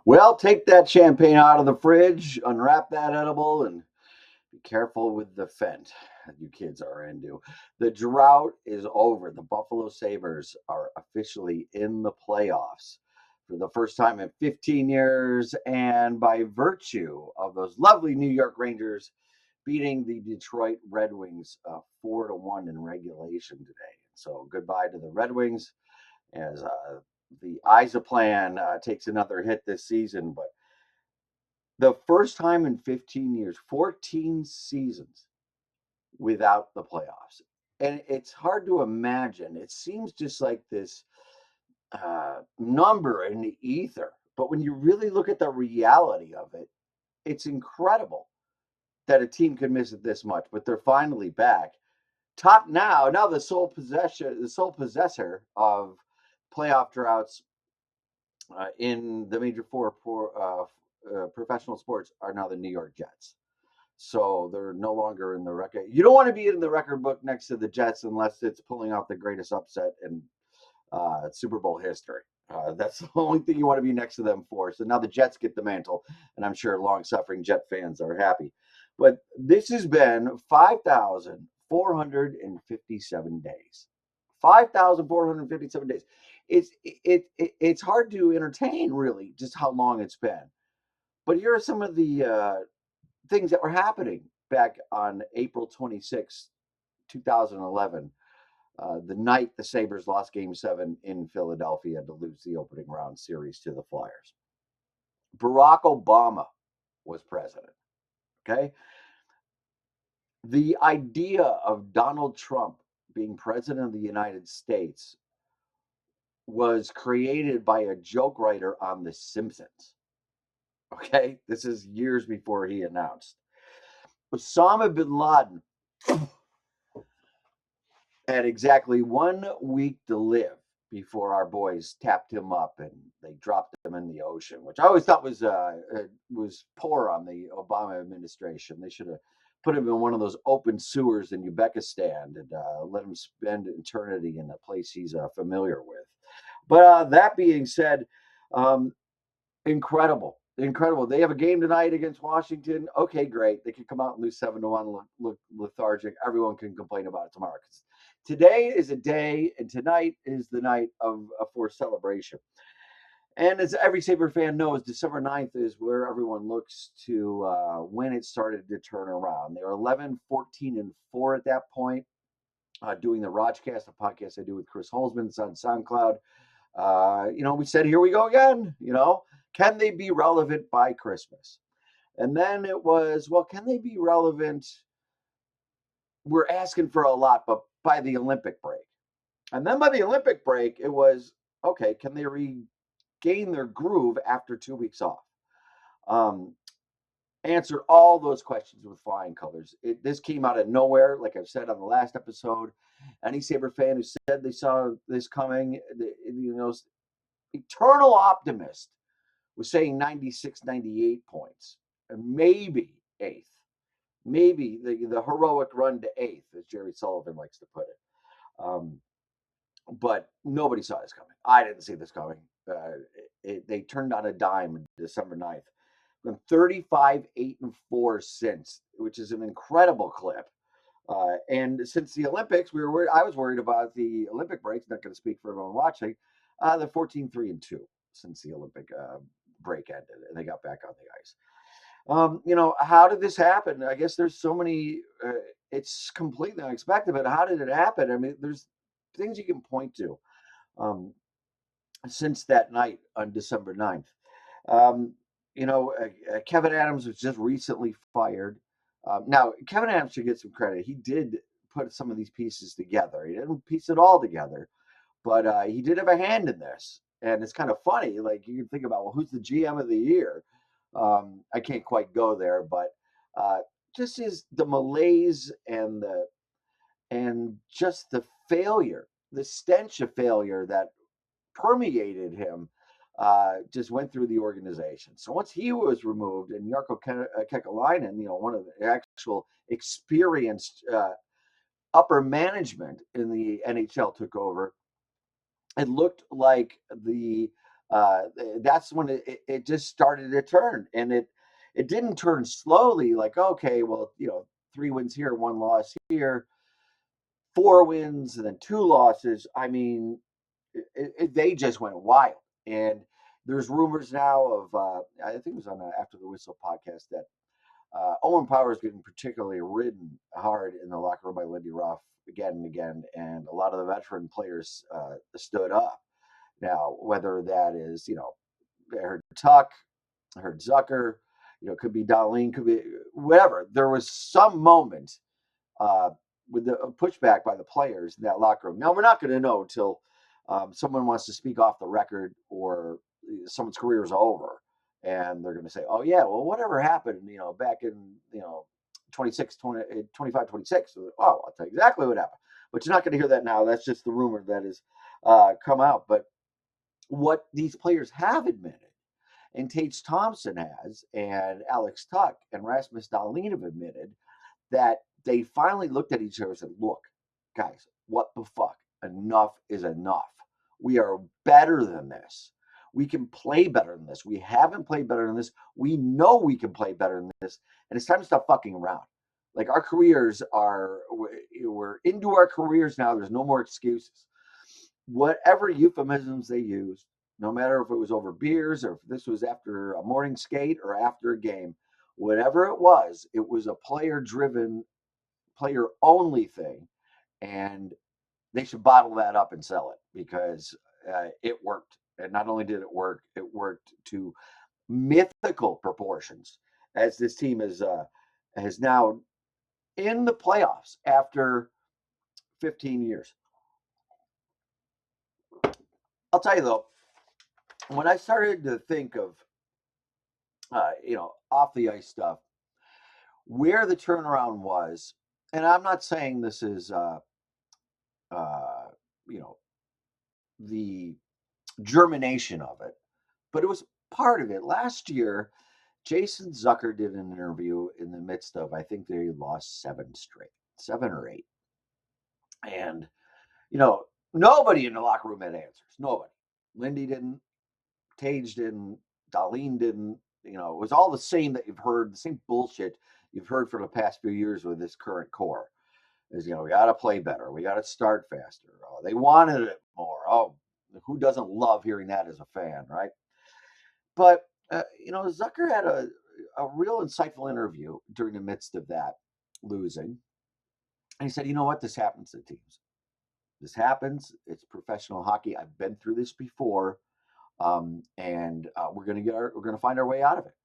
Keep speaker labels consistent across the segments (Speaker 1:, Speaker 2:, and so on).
Speaker 1: Well, take that champagne out of the fridge, unwrap that edible, and be careful with the Fent that you kids are into. The drought is over. The Buffalo Sabres are officially in the playoffs for the first time in 15 years, and by virtue of those lovely New York Rangers beating the Detroit Red Wings 4-1 in regulation today. So goodbye to the Red Wings as the Isa plan takes another hit this season. But the first time in 15 years, 14 seasons without the playoffs. And it's hard to imagine. It seems just like this number in the ether. But when you really look at the reality of it, it's incredible that a team could miss it this much. But they're finally back. Top now the sole possessor of playoff droughts in the major professional sports are now the New York Jets. So they're no longer in the record. You don't want to be in the record book next to the Jets unless it's pulling out the greatest upset in Super Bowl history. That's the only thing you want to be next to them for. So now the Jets get the mantle, and I'm sure long-suffering Jet fans are happy. But this has been 5,457 days. 5,457 days. It's hard to entertain really just how long it's been. But here are some of the things that were happening back on April 26, 2011, the night the Sabres lost Game 7 in Philadelphia to lose the opening round series to the Flyers. Barack Obama was president. Okay. The idea of Donald Trump being president of the United States was created by a joke writer on The Simpsons. Okay. This is years before he announced. Osama bin Laden had exactly 1 week to live before our boys tapped him up and they dropped him in the ocean, which I always thought was poor on the Obama administration. They should have put him in one of those open sewers in Uzbekistan and let him spend eternity in a place he's familiar with. But that being said, um, incredible. Incredible. They have a game tonight against Washington. Okay, great. They can come out and lose 7-1, look lethargic. Everyone can complain about it tomorrow. Today is a day, and tonight is the night of for celebration. And as every Sabre fan knows, December 9th is where everyone looks to when it started to turn around. They were 11, 14, and 4 at that point. Doing the Rodcast, a podcast I do with Chris Holzman. It's on SoundCloud. We said, here we go again. Can they be relevant by Christmas? And then it was, well, can they be relevant? We're asking for a lot, but by the Olympic break. And then by the Olympic break, it was, okay, can they regain their groove after 2 weeks off? Answered all those questions with flying colors. This came out of nowhere, like I've said on the last episode. Any Sabre fan who said they saw this coming, eternal optimist was saying 96, 98 points, and maybe eighth, maybe the heroic run to eighth, as Jerry Sullivan likes to put it. But nobody saw this coming. I didn't see this coming. They turned on a dime on December 9th. Been 35, 8, and 4 since, which is an incredible clip. And since the Olympics, I was worried about the Olympic breaks. Not going to speak for everyone watching. The 14, 3, and 2 since the Olympic break ended, and they got back on the ice. How did this happen? I guess there's so many. It's completely unexpected, but how did it happen? I mean, there's things you can point to since that night on December 9th. Kevin Adams was just recently fired. Now, Kevin Adams should get some credit. He did put some of these pieces together. He didn't piece it all together, but he did have a hand in this. And it's kind of funny. Like, you can think about, well, who's the GM of the year? I can't quite go there, but just the malaise and just the failure, the stench of failure that permeated him just went through the organization. So once he was removed and Jarkko Kekalainen, one of the actual experienced upper management in the NHL took over, it looked like the That's when it just started to turn, and it didn't turn slowly like, okay, well, 3 wins here, 1 loss here, 4 wins, and then 2 losses. I mean, they just went wild. And there's rumors now of, I think it was on After the Whistle podcast, that Owen Power is getting particularly ridden hard in the locker room by Lindy Ruff again and again, and a lot of the veteran players stood up. Now, whether that is, I heard Tuck, I heard Zucker, could be Darlene, could be whatever. There was some moment uh, with the pushback by the players in that locker room. Now, we're not going to know until someone wants to speak off the record, or someone's career is over, and they're going to say, oh, yeah, well, whatever happened, back in, 26, 20, 25, 26. Oh, I'll tell you exactly what happened. But you're not going to hear that now. That's just the rumor that has come out. But what these players have admitted, and Tage Thompson has, and Alex Tuck and Rasmus Dahlin have admitted, that they finally looked at each other and said, look, guys, what the fuck? Enough is enough. We are better than this. We can play better than this. We haven't played better than this. We know we can play better than this. And it's time to stop fucking around. Like, our careers we're into our careers now. There's no more excuses. Whatever euphemisms they used, no matter if it was over beers or if this was after a morning skate or after a game, whatever it was a player driven, player only thing. And they should bottle that up and sell it, because it worked. And not only did it work to mythical proportions, as this team has now in the playoffs after 15 years. I'll tell you though, when I started to think of off the ice stuff, where the turnaround was, and I'm not saying this is uh, you know the germination of it, but it was part of it. Last year, Jason Zucker did an interview in the midst of, I think they lost 7 straight, 7 or 8, and nobody in the locker room had answers. Nobody. Lindy didn't. Tage didn't. Darlene didn't. It was all the same that you've heard, the same bullshit you've heard for the past few years with this current core. Is, we got to play better. We got to start faster. Oh, they wanted it more. Oh, who doesn't love hearing that as a fan, right? But, Zucker had a real insightful interview during the midst of that losing. And he said, you know what? This happens to teams. This happens. It's professional hockey. I've been through this before. And we're going to find our way out of it.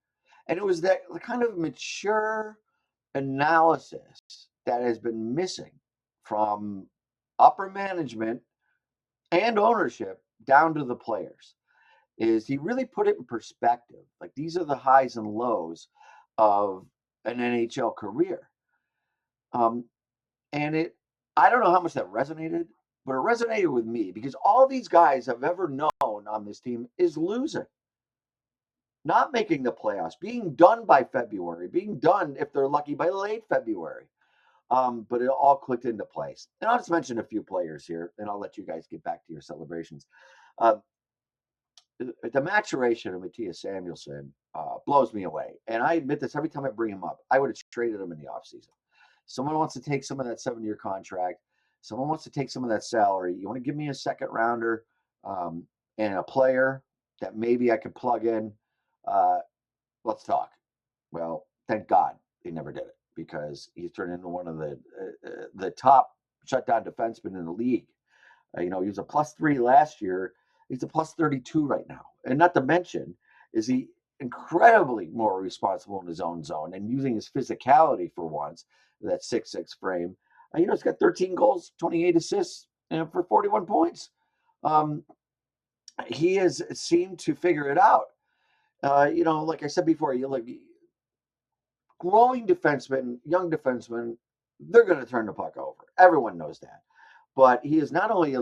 Speaker 1: And it was that kind of mature analysis that has been missing from upper management and ownership down to the players. Is he really put it in perspective? Like, these are the highs and lows of an NHL career. And I don't know how much that resonated, but it resonated with me, because all these guys I've ever known on this team is losing, not making the playoffs, being done by February, being done, if they're lucky, by late February. But it all clicked into place. And I'll just mention a few players here, and I'll let you guys get back to your celebrations. The maturation of Matthias Samuelsson blows me away. And I admit this every time I bring him up. I would have traded him in the offseason. Someone wants to take some of that 7-year contract. Someone wants to take some of that salary. You want to give me a second rounder and a player that maybe I could plug in? Let's talk. Well, thank God he never did it, because he's turned into one of the top shutdown defensemen in the league. He was a +3 last year. He's a +32 right now. And not to mention, is he incredibly more responsible in his own zone and using his physicality for once, that 6'6" frame. He's got 13 goals, 28 assists, for 41 points. He has seemed to figure it out. Like I said before, growing defensemen, young defensemen, they're going to turn the puck over. Everyone knows that. But he has not only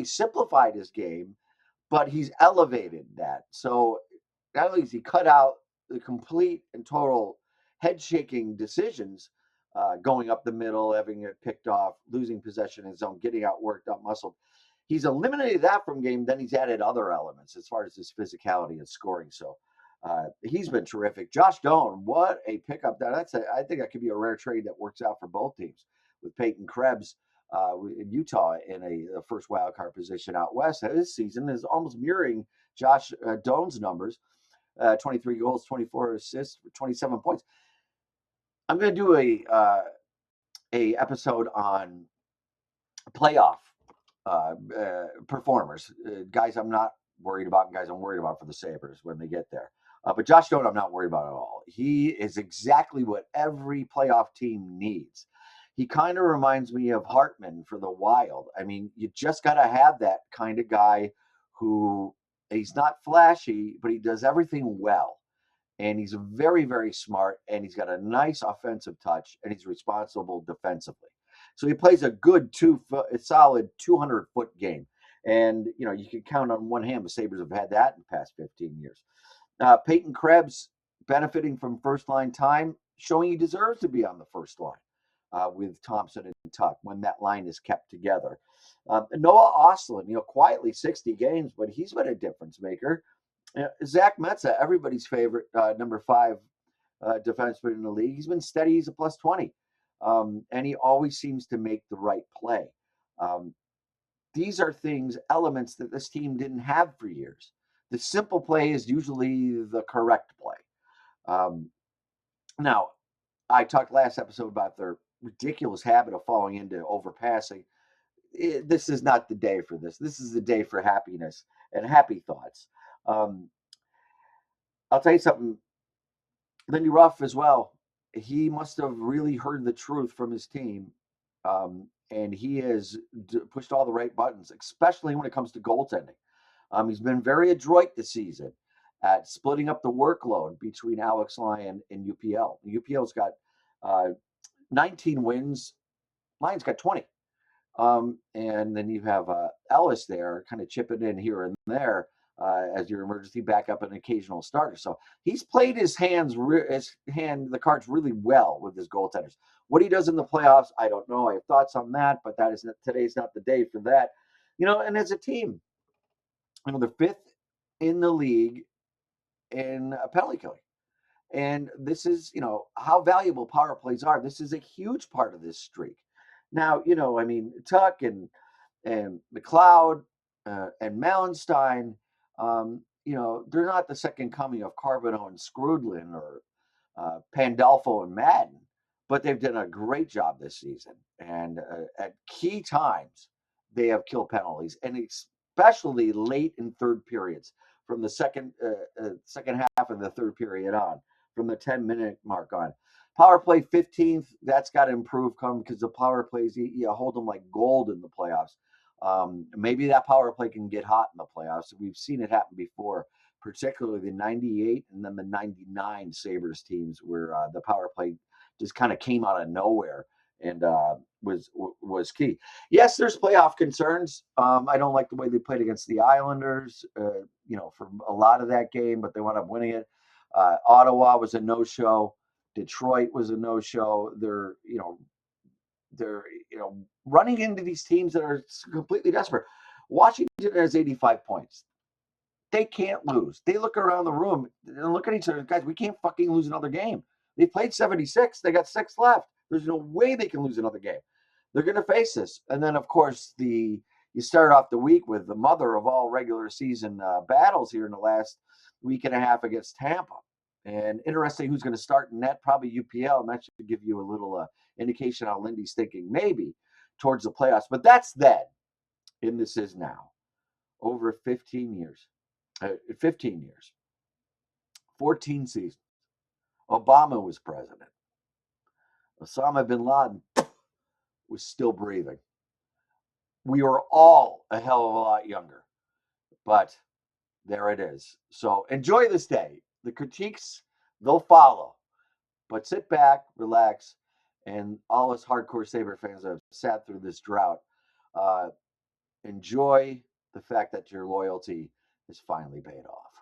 Speaker 1: simplified his game, but he's elevated that. So not only has he cut out the complete and total head-shaking decisions, going up the middle, having it picked off, losing possession in his zone, getting outworked, outmuscled, he's eliminated that from game. Then he's added other elements as far as his physicality and scoring. So he's been terrific. Josh Doan, what a pickup! I think that could be a rare trade that works out for both teams with Peyton Krebs in Utah in a first wild card position out west. His season is almost mirroring Josh Doan's numbers: 23 goals, 24 assists, 27 points. I'm going to do a episode on playoff performers, guys I'm not worried about, and guys I'm worried about for the Sabres when they get there. But Josh Doan, I'm not worried about at all. He is exactly what every playoff team needs. He kind of reminds me of Hartman for the Wild. I mean, you just got to have that kind of guy who he's not flashy, but he does everything well. And he's very, very smart, and he's got a nice offensive touch, and he's responsible defensively. So he plays a good solid 200-foot game. And, you can count on one hand the Sabres have had that in the past 15 years. Peyton Krebs benefiting from first-line time, showing he deserves to be on the first line with Thompson and Tuch when that line is kept together. Noah Ostlund, quietly 60 games, but he's been a difference maker. Zach Metza, everybody's favorite number 5 defenseman in the league. He's been steady. He's a plus 20. And he always seems to make the right play. These are elements that this team didn't have for years. The simple play is usually the correct play. Now, I talked last episode about their ridiculous habit of falling into overpassing. This is not the day for this. This is the day for happiness and happy thoughts. I'll tell you something. Lindy Ruff as well. He must have really heard the truth from his team, and he has pushed all the right buttons, especially when it comes to goaltending. He's been very adroit this season at splitting up the workload between Alex Lyon and UPL. UPL's got 19 wins. Lyon's got 20. And then you have Ellis there kind of chipping in here and there as your emergency backup and occasional starter. So he's played the cards really well with his goaltenders. What he does in the playoffs, I don't know. I have thoughts on that, but today's not the day for that. And as a team, they're 5th in the league in penalty killing. And this is, how valuable power plays are. This is a huge part of this streak. Now, Tuch and McLeod and Mallenstein, they're not the second coming of Carbonneau and Skrudlin or Pandolfo and Madden, but they've done a great job this season. And at key times, they have killed penalties, and especially late in third periods, from the second half of the third period on, from the 10-minute mark on. Power play 15th, that's got to improve because the power plays, you hold them like gold in the playoffs. Maybe that power play can get hot in the playoffs. We've seen it happen before, particularly the 98 and then the 99 Sabres teams where the power play just kind of came out of nowhere and was key. Yes, there's playoff concerns. I don't like the way they played against the Islanders, for a lot of that game, but they wound up winning it. Ottawa was a no-show. Detroit was a no-show. They're running into these teams that are completely desperate. Washington has 85 points. They can't lose. They look around the room and look at each other. Guys, we can't fucking lose another game. They played 76. They got 6 left. There's no way they can lose another game. They're going to face this. And then, of course, you start off the week with the mother of all regular season battles here in the last week and a half against Tampa. And interesting who's going to start in net, probably UPL, and that should give you a little indication how Lindy's thinking maybe towards the playoffs. But that's then, and this is now. Over 15 years, 14 seasons. Obama was president. Osama bin Laden was still breathing. We were all a hell of a lot younger, but there it is. So enjoy this day. The critiques, they'll follow, but sit back, relax, and all us hardcore Sabre fans that have sat through this drought, enjoy the fact that your loyalty is finally paid off.